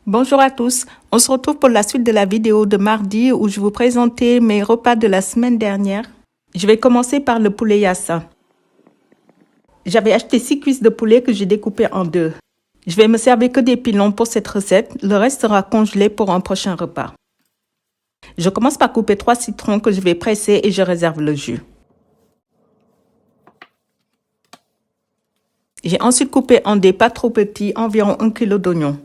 Bonjour à tous, on se retrouve pour la suite de la vidéo de mardi où je vous présentais mes repas de la semaine dernière. Je vais commencer par le poulet yassa. J'avais acheté 6 cuisses de poulet que j'ai découpées en deux. Je vais me servir que des pilons pour cette recette, le reste sera congelé pour un prochain repas. Je commence par couper 3 citrons que je vais presser et je réserve le jus. J'ai ensuite coupé en dés pas trop petits environ 1 kg d'oignons.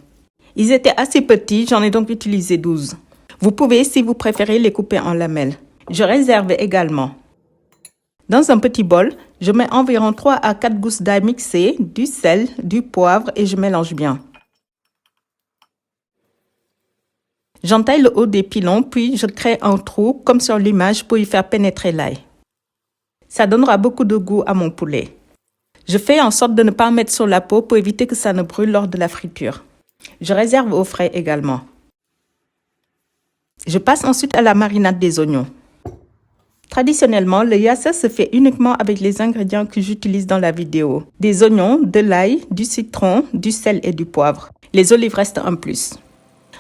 Ils étaient assez petits, j'en ai donc utilisé 12. Vous pouvez, si vous préférez, les couper en lamelles. Je réserve également. Dans un petit bol, je mets environ 3 à 4 gousses d'ail mixées, du sel, du poivre et je mélange bien. J'entaille le haut des pilons, puis je crée un trou, comme sur l'image, pour y faire pénétrer l'ail. Ça donnera beaucoup de goût à mon poulet. Je fais en sorte de ne pas mettre sur la peau pour éviter que ça ne brûle lors de la friture. Je réserve au frais également. Je passe ensuite à la marinade des oignons. Traditionnellement, le yassa se fait uniquement avec les ingrédients que j'utilise dans la vidéo. Des oignons, de l'ail, du citron, du sel et du poivre. Les olives restent en plus.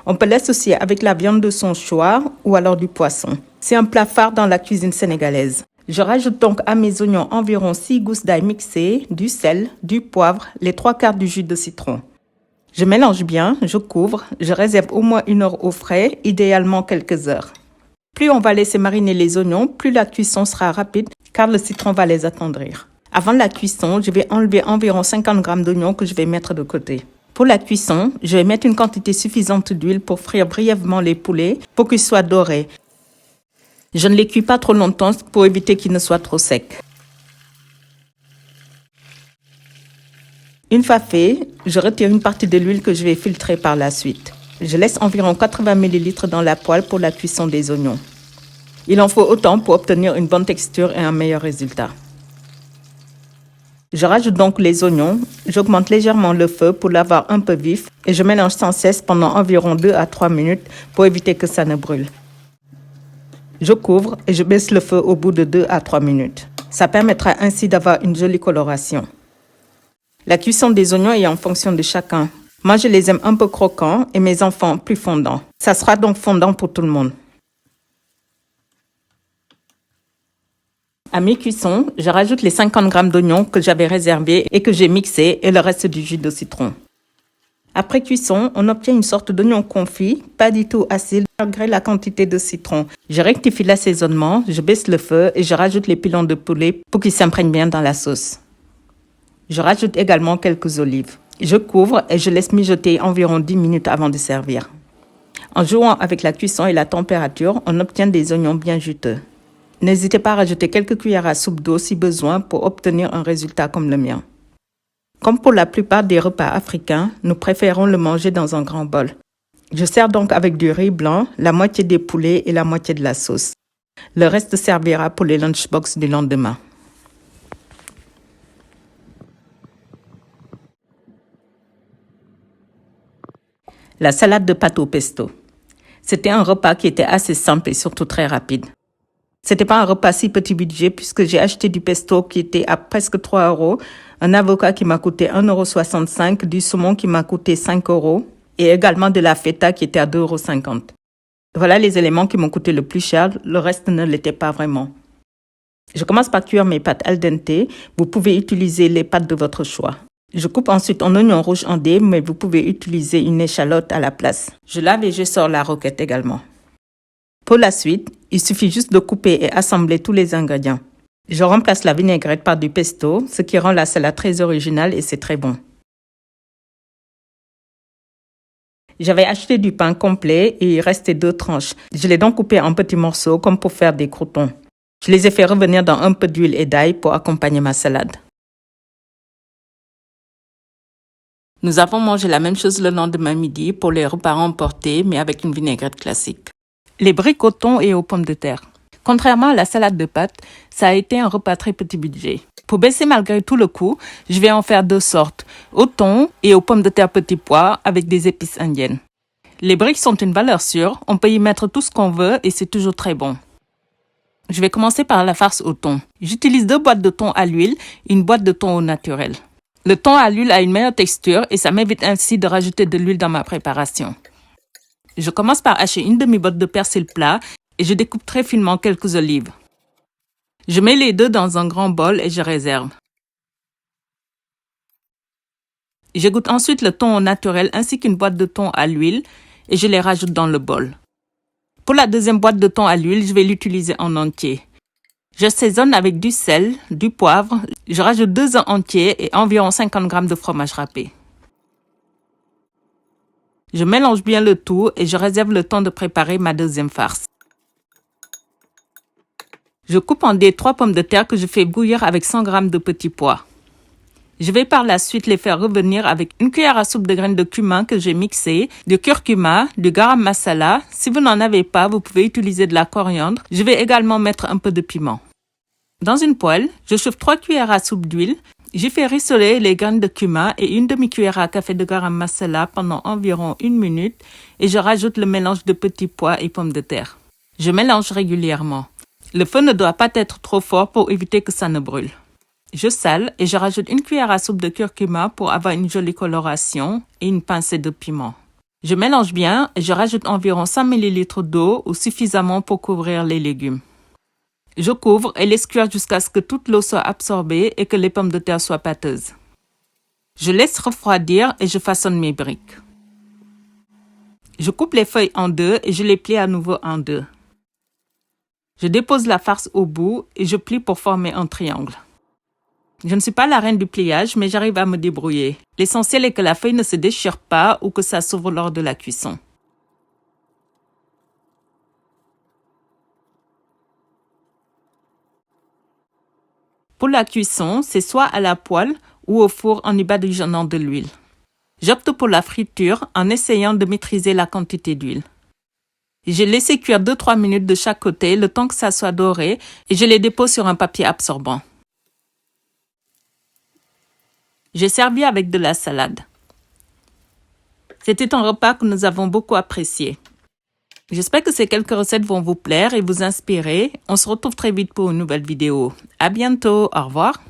On peut l'associer avec la viande de son choix ou alors du poisson. C'est un plat phare dans la cuisine sénégalaise. Je rajoute donc à mes oignons environ 6 gousses d'ail mixées, du sel, du poivre, les 3/4 du jus de citron. Je mélange bien, je couvre, je réserve au moins 1 heure au frais, idéalement quelques heures. Plus on va laisser mariner les oignons, plus la cuisson sera rapide car le citron va les attendrir. Avant la cuisson, je vais enlever environ 50 g d'oignons que je vais mettre de côté. Pour la cuisson, je vais mettre une quantité suffisante d'huile pour frire brièvement les poulets pour qu'ils soient dorés. Je ne les cuis pas trop longtemps pour éviter qu'ils ne soient trop secs. Une fois fait, je retire une partie de l'huile que je vais filtrer par la suite. Je laisse environ 80 ml dans la poêle pour la cuisson des oignons. Il en faut autant pour obtenir une bonne texture et un meilleur résultat. Je rajoute donc les oignons, j'augmente légèrement le feu pour l'avoir un peu vif et je mélange sans cesse pendant environ 2 à 3 minutes pour éviter que ça ne brûle. Je couvre et je baisse le feu au bout de 2 à 3 minutes. Ça permettra ainsi d'avoir une jolie coloration. La cuisson des oignons est en fonction de chacun. Moi, je les aime un peu croquants et mes enfants plus fondants. Ça sera donc fondant pour tout le monde. À mi-cuisson, je rajoute les 50 g d'oignons que j'avais réservés et que j'ai mixés et le reste du jus de citron. Après cuisson, on obtient une sorte d'oignon confit, pas du tout acide malgré la quantité de citron. Je rectifie l'assaisonnement, je baisse le feu et je rajoute les pilons de poulet pour qu'ils s'imprègnent bien dans la sauce. Je rajoute également quelques olives. Je couvre et je laisse mijoter environ 10 minutes avant de servir. En jouant avec la cuisson et la température, on obtient des oignons bien juteux. N'hésitez pas à rajouter quelques cuillères à soupe d'eau si besoin pour obtenir un résultat comme le mien. Comme pour la plupart des repas africains, nous préférons le manger dans un grand bol. Je sers donc avec du riz blanc, la moitié des poulets et la moitié de la sauce. Le reste servira pour les lunchbox du lendemain. La salade de pâte au pesto. C'était un repas qui était assez simple et surtout très rapide. C'était pas un repas si petit budget puisque j'ai acheté du pesto qui était à presque 3 €, un avocat qui m'a coûté 1,65 €, du saumon qui m'a coûté 5 € et également de la feta qui était à 2,50 €. Voilà les éléments qui m'ont coûté le plus cher, le reste ne l'était pas vraiment. Je commence par cuire mes pâtes al dente, vous pouvez utiliser les pâtes de votre choix. Je coupe ensuite un oignon rouge en dés, mais vous pouvez utiliser une échalote à la place. Je lave et je sors la roquette également. Pour la suite, il suffit juste de couper et assembler tous les ingrédients. Je remplace la vinaigrette par du pesto, ce qui rend la salade très originale et c'est très bon. J'avais acheté du pain complet et il restait 2 tranches. Je l'ai donc coupé en petits morceaux comme pour faire des croûtons. Je les ai fait revenir dans un peu d'huile et d'ail pour accompagner ma salade. Nous avons mangé la même chose le lendemain midi pour les repas emportés, mais avec une vinaigrette classique. Les briques au thon et aux pommes de terre. Contrairement à la salade de pâtes, ça a été un repas très petit budget. Pour baisser malgré tout le coût, je vais en faire 2 sortes, au thon et aux pommes de terre petits pois avec des épices indiennes. Les briques sont une valeur sûre, on peut y mettre tout ce qu'on veut et c'est toujours très bon. Je vais commencer par la farce au thon. J'utilise 2 boîtes de thon à l'huile et une boîte de thon au naturel. Le thon à l'huile a une meilleure texture et ça m'évite ainsi de rajouter de l'huile dans ma préparation. Je commence par hacher une demi-botte de persil plat et je découpe très finement quelques olives. Je mets les deux dans un grand bol et je réserve. J'égoutte ensuite le thon au naturel ainsi qu'une boîte de thon à l'huile et je les rajoute dans le bol. Pour la deuxième boîte de thon à l'huile, je vais l'utiliser en entier. J'assaisonne avec du sel, du poivre, je rajoute 2 œufs entiers et environ 50 g de fromage râpé. Je mélange bien le tout et je réserve le temps de préparer ma deuxième farce. Je coupe en dés 3 pommes de terre que je fais bouillir avec 100 g de petits pois. Je vais par la suite les faire revenir avec une cuillère à soupe de graines de cumin que j'ai mixées, du curcuma, du garam masala. Si vous n'en avez pas, vous pouvez utiliser de la coriandre. Je vais également mettre un peu de piment. Dans une poêle, je chauffe 3 cuillères à soupe d'huile. J'y fais rissoler les graines de cumin et une demi-cuillère à café de garam masala pendant environ 1 minute et je rajoute le mélange de petits pois et pommes de terre. Je mélange régulièrement. Le feu ne doit pas être trop fort pour éviter que ça ne brûle. Je sale et je rajoute une cuillère à soupe de curcuma pour avoir une jolie coloration et une pincée de piment. Je mélange bien et je rajoute environ 100 ml d'eau ou suffisamment pour couvrir les légumes. Je couvre et laisse cuire jusqu'à ce que toute l'eau soit absorbée et que les pommes de terre soient pâteuses. Je laisse refroidir et je façonne mes briques. Je coupe les feuilles en deux et je les plie à nouveau en deux. Je dépose la farce au bout et je plie pour former un triangle. Je ne suis pas la reine du pliage, mais j'arrive à me débrouiller. L'essentiel est que la feuille ne se déchire pas ou que ça s'ouvre lors de la cuisson. Pour la cuisson, c'est soit à la poêle ou au four en y badigeonnant de l'huile. J'opte pour la friture en essayant de maîtriser la quantité d'huile. J'ai laissé cuire 2-3 minutes de chaque côté, le temps que ça soit doré, et je les dépose sur un papier absorbant. J'ai servi avec de la salade. C'était un repas que nous avons beaucoup apprécié. J'espère que ces quelques recettes vont vous plaire et vous inspirer. On se retrouve très vite pour une nouvelle vidéo. À bientôt, au revoir.